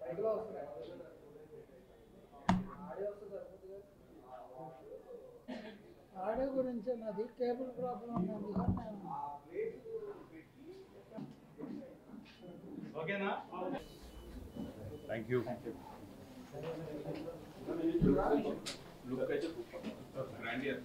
Audio గురించి నాది cable problem ఉన్నందుకు నేను ఓకేనా? Thank you. లుక్ అయితే గ్రాండియర్.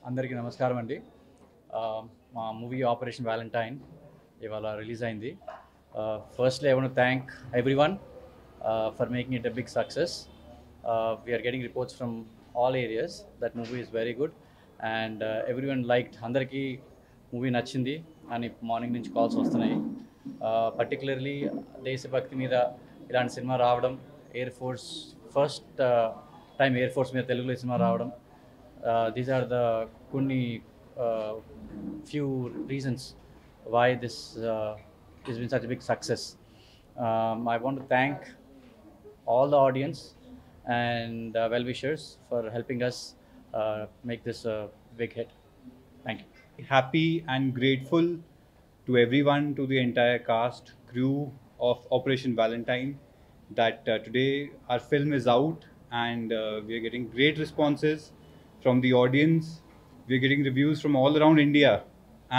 అందరికీ నమస్కారం అండి. మా మూవీ ఆపరేషన్ వ్యాలంటైన్ ఇవాళ రిలీజ్ అయింది. Firstly I want to thank everyone for making it a big success. We are getting reports from all areas that movie is very good and everyone liked. అందరికీ movie నచ్చింది అని morning నుంచి calls వస్తున్నాయి. Particularly దేశభక్తి మీద ఇలాంటి cinema రావడం, air force first time air force మీద తెలుగులో సినిమా రావడం, these are the few reasons why this has been such a big success. I want to thank all the audience and well-wishers for helping us make this a big hit. Thank you. Happy and grateful to everyone, to the entire cast, crew of Operation Valentine, that today our film is out and we are getting great responses from the audience. We are getting reviews from all around India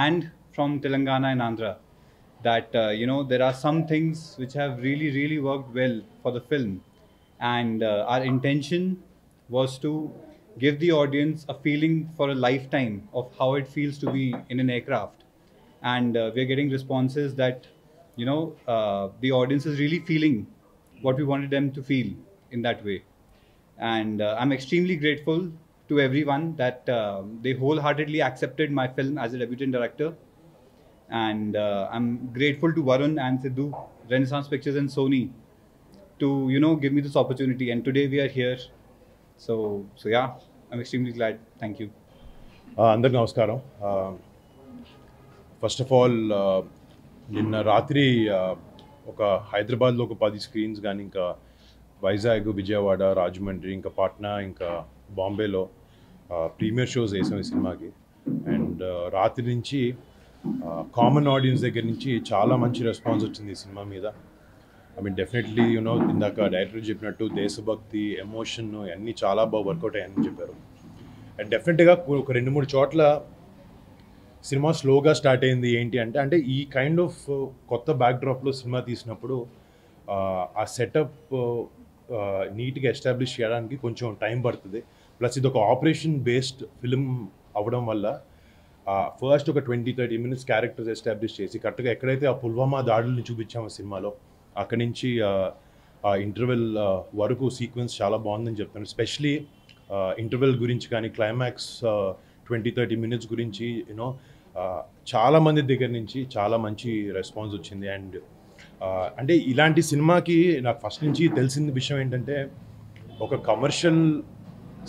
and from Telangana and Andhra that there are some things which have really worked well for the film, and our intention was to give the audience a feeling for a lifetime of how it feels to be in an aircraft. And we are getting responses that the audience is really feeling what we wanted them to feel in that way. And I'm extremely grateful to everyone that they wholeheartedly accepted my film as a debutant director. And I'm grateful to Varun and Sidhu, Renaissance Pictures and Sony, to give me this opportunity. And today we are here. So yeah, I'm extremely glad. Thank you. అందరికి నమస్కారం. First of all నిన్న రాత్రి ఒక హైదరాబాద్లో ఒక 10 screens కానీ, ఇంకా వైజాగ్, విజయవాడ, రాజమండ్రి, ఇంకా పాట్నా, ఇంకా బాంబేలో ప్రీమియర్ షోస్ వేసాం ఈ సినిమాకి. అండ్ రాత్రి నుంచి కామన్ ఆడియన్స్ దగ్గర నుంచి చాలా మంచి రెస్పాన్స్ వచ్చింది ఈ సినిమా మీద. ఐ మీన్ డెఫినెట్లీ ఇందాక డైరెక్టర్ చెప్పినట్టు దేశభక్తి, ఎమోషన్ అన్నీ చాలా బాగా వర్కౌట్ అయ్యాయని చెప్పారు. అండ్ డెఫినెట్గా ఒక 2-3 చోట్ల సినిమా స్లోగా స్టార్ట్ అయింది. ఏంటి అంటే ఈ కైండ్ ఆఫ్ కొత్త బ్యాక్డ్రాప్లో సినిమా తీసినప్పుడు ఆ సెటప్ నీట్గా ఎస్టాబ్లిష్ చేయడానికి కొంచెం టైం పడుతుంది. ప్లస్ ఇది ఒక ఆపరేషన్ బేస్డ్ ఫిలిం అవ్వడం వల్ల ఫస్ట్ ఒక 20-30 మినిట్స్ క్యారెక్టర్స్ ఎస్టాబ్లిష్ చేసి కరెక్ట్గా ఎక్కడైతే ఆ పుల్వామా దాడుల్ని చూపించాము సినిమాలో, అక్కడి నుంచి ఆ ఇంటర్వెల్ వరకు సీక్వెన్స్ చాలా బాగుందని చెప్తాను. ఎస్పెషలీ ఇంటర్వెల్ గురించి కానీ, క్లైమాక్స్ 20-30 మినిట్స్ గురించి చాలామంది దగ్గర నుంచి చాలా మంచి రెస్పాన్స్ వచ్చింది. అండ్ అంటే ఇలాంటి సినిమాకి నాకు ఫస్ట్ నుంచి తెలిసిన విషయం ఏంటంటే, ఒక కమర్షియల్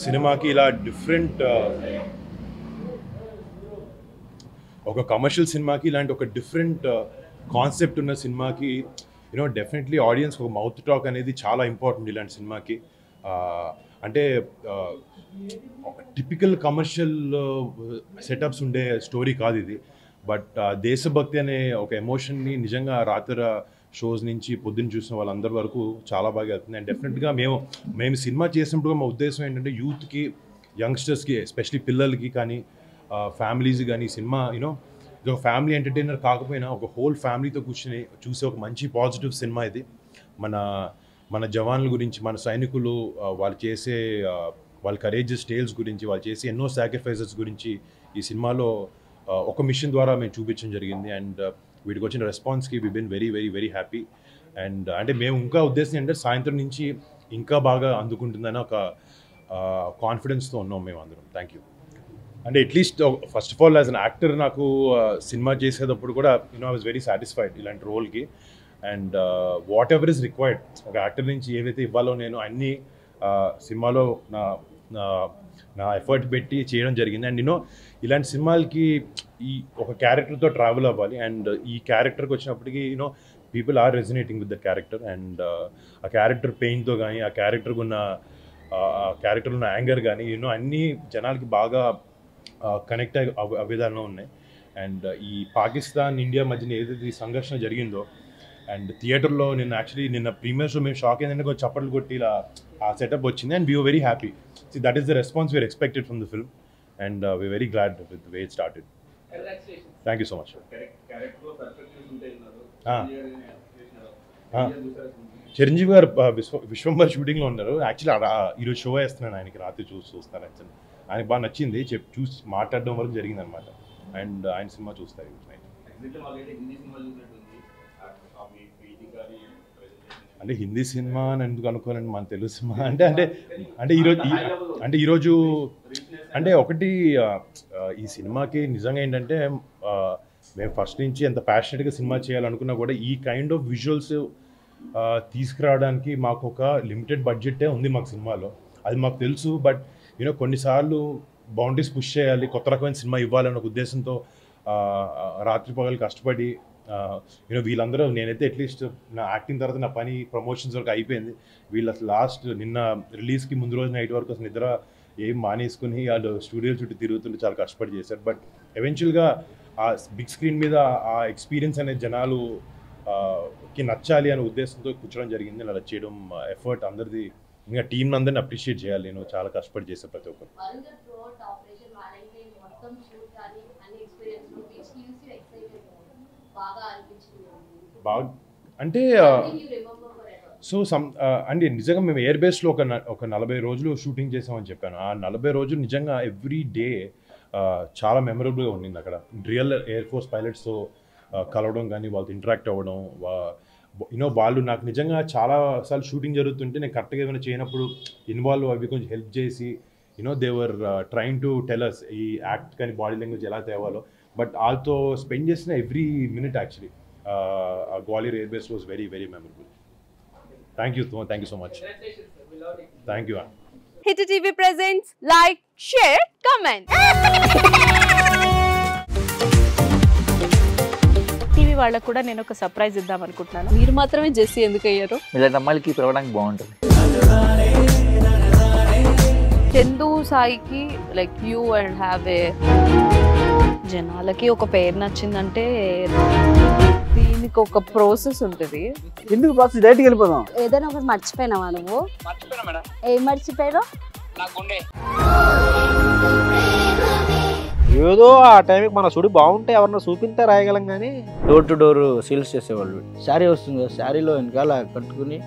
సినిమాకి ఇలా ఇలాంటి ఒక డిఫరెంట్ కాన్సెప్ట్ ఉన్న సినిమాకి డెఫినెట్లీ ఆడియన్స్ ఒక మౌత్ టాక్ అనేది చాలా ఇంపార్టెంట్ ఇలాంటి సినిమాకి. అంటే టిపికల్ కమర్షియల్ సెటప్స్ ఉండే స్టోరీ కాదు ఇది. బట్ దేశభక్తి అనే ఒక ఎమోషన్ని నిజంగా రాత్రి షోస్ నుంచి పొద్దున్న చూసిన వాళ్ళందరి వరకు చాలా బాగా వెళ్తుంది. అండ్ డెఫినెట్గా మేము సినిమా చేసినప్పుడు మా ఉద్దేశం ఏంటంటే యూత్కి, యంగ్స్టర్స్కి, ఎస్పెషలీ పిల్లలకి కానీ, ఫ్యామిలీస్ కానీ సినిమా ఇది ఒక ఫ్యామిలీ ఎంటర్టైనర్ కాకపోయినా ఒక హోల్ ఫ్యామిలీతో కూర్చొని చూసే ఒక మంచి పాజిటివ్ సినిమా ఇది. మన జవాన్ల గురించి, మన సైనికులు వాళ్ళ కరేజియస్ టేల్స్ గురించి, వాళ్ళు చేసే ఎన్నో సాక్రిఫైసెస్ గురించి ఈ సినిమాలో ఒక మిషన్ ద్వారా మేము చూపించడం జరిగింది. అండ్ వీటికి వచ్చిన రెస్పాన్స్కి we been very happy. And అంటే మేము ఇంకా ఉద్దేశం ఏంటంటే సాయంత్రం నుంచి ఇంకా బాగా అందుకుంటుందని ఒక కాన్ఫిడెన్స్తో ఉన్నాం మేము అందరం. Thank you. అంటే at least first of all as an actor నాకు సినిమా చేసేటప్పుడు కూడా ఐ వాజ్ వెరీ సాటిస్ఫైడ్ ఇలాంటి రోల్కి. And whatever is required ఒక యాక్టర్ నుంచి ఏవైతే ఇవ్వాలో నేను అన్నీ సినిమాలో నా నా ఎఫర్ట్ పెట్టి చేయడం జరిగింది. అండ్ ఇలాంటి సినిమాలకి ఈ ఒక క్యారెక్టర్తో ట్రావెల్ అవ్వాలి. అండ్ ఈ క్యారెక్టర్కి వచ్చినప్పటికీ people are resonating with the character. And ఆ క్యారెక్టర్ పెయిన్తో కానీ ఆ క్యారెక్టర్కి ఉన్న యాంగర్ కానీ అన్నీ జనాలకి బాగా కనెక్ట్ అయ్యేదానిలో ఉన్నాయి. అండ్ ఈ పాకిస్తాన్ ఇండియా మధ్యన ఏదైతే ఈ సంఘర్షణ జరిగిందో అండ్ థియేటర్లో నిన్న ప్రీమియర్స్లో మేము షాక్ ఏంటంటే కొంచెం చప్పట్లు కొట్టి ఇలా ఆ సెటప్ వచ్చింది. And we are very happy. See, that is the response we are expected from the film, and we're very glad with the way it started. Thank you so much. Chiranjeevi గారు విశ్వంబర్ షూటింగ్లో ఉన్నారు. యాక్చువల్లీ ఈరోజు షో వేస్తున్నాను, ఆయనకి రాత్రి చూస్తాను. Actually ఆయనకి బాగా నచ్చింది, చూసి మాట్లాడడం వరకు జరిగింది అనమాట. అండ్ ఆయన సినిమా చూస్తారు. అంటే హిందీ సినిమా అని ఎందుకు అనుకోవాలండి, మన తెలుగు సినిమా అంటే ఈరోజు అంటే ఒకటి ఈ సినిమాకి నిజంగా ఏంటంటే మేము ఫస్ట్ నుంచి ఎంత ప్యాషనెట్గా సినిమా చేయాలనుకున్నా కూడా ఈ కైండ్ ఆఫ్ విజువల్స్ తీసుకురావడానికి మాకు ఒక లిమిటెడ్ బడ్జెటే ఉంది మాకు సినిమాలో, అది మాకు తెలుసు. బట్ కొన్నిసార్లు బౌండరీస్ పుష్ చేయాలి, కొత్త రకమైన సినిమా ఇవ్వాలన్న ఒక ఉద్దేశంతో రాత్రి పగలు కష్టపడి వీళ్ళందరూ, నేనైతే అట్లీస్ట్ నా యాక్టింగ్ తర్వాత నా పని ప్రమోషన్స్ వరకు అయిపోయింది. వీళ్ళు అసలు లాస్ట్ నిన్న రిలీజ్కి ముందు రోజు నైట్ వరకు అసలు నిద్ర ఏం మానేసుకుని వాళ్ళు స్టూడియో చుట్టూ తిరుగుతుంటే చాలా కష్టపడి చేశారు. బట్ ఎవెన్చువల్గా ఆ బిగ్ స్క్రీన్ మీద ఆ ఎక్స్పీరియన్స్ అనే జనాలుకి నచ్చాలి అనే ఉద్దేశంతో కూర్చోవడం జరిగింది. అలా చేయడం ఎఫర్ట్ అందరిది, ఇంకా టీం అందరిని అప్రిషియేట్ చేయాలి. నేను చాలా కష్టపడి చేశాను ప్రతి ఒక్కరు. బాగా అంటే అంటే నిజంగా మేము ఎయిర్ బేస్లో ఒక 40 రోజులు షూటింగ్ చేసామని చెప్పాను. ఆ 40 రోజులు నిజంగా ఎవ్రీ డే చాలా మెమరబుల్గా ఉండింది. అక్కడ రియల్ ఎయిర్ ఫోర్స్ పైలట్స్తో కలవడం కానీ, వాళ్ళతో ఇంటరాక్ట్ అవ్వడం, వాళ్ళు నాకు నిజంగా చాలాసార్లు షూటింగ్ జరుగుతుంటే నేను కరెక్ట్గా ఏమైనా చేయనప్పుడు ఇన్వాల్వ్ అవి కొంచెం హెల్ప్ చేసి దేవర్ ట్రైంగ్ టు టెల్ అస్ ఈ యాక్ట్ కానీ బాడీ లాంగ్వేజ్ ఎలా తేవాలో. బట్ వాళ్ళతో స్పెండ్ చేసిన every minute actually Gwalior air base was very very memorable. Thank you so much. Thank you. Hit TV presents like, share, comment. TV వాళ్ళకు కూడా నేను ఒక surprise ఇద్దాం అనుకుంటున్నాను. మీరు మాత్రమే జెస్సీ ఎందుకు అయ్యారు? ఇలాంటి అమ్మాయిలకి పిలవడానికి బాగుంటుంది. చందు సాయికి like you and have a జనాలకి ఒక పేరు నచ్చిందంటే దీనికి ఒక ప్రాసెస్ ఉంటుంది. ఎందుకు ప్రాసెస్? డైరెక్ట్‌గా వెళ్ళిపోదాం. ఏదైనా ఒకటి మర్చిపోయినావా నువ్వు? మర్చిపోయినా మేడం. ఏం మర్చిపోయావు? నా గుండె. ఏదో ఆ టైంకి మన సుడి బాగుంటే ఎవరన్నా చూపిస్తే రాయగలం కానీ డోర్ టు డోర్ సేల్స్ చేసేవాళ్ళు. శారీ వస్తుంది, శారీలో వెనకాల కట్టుకుని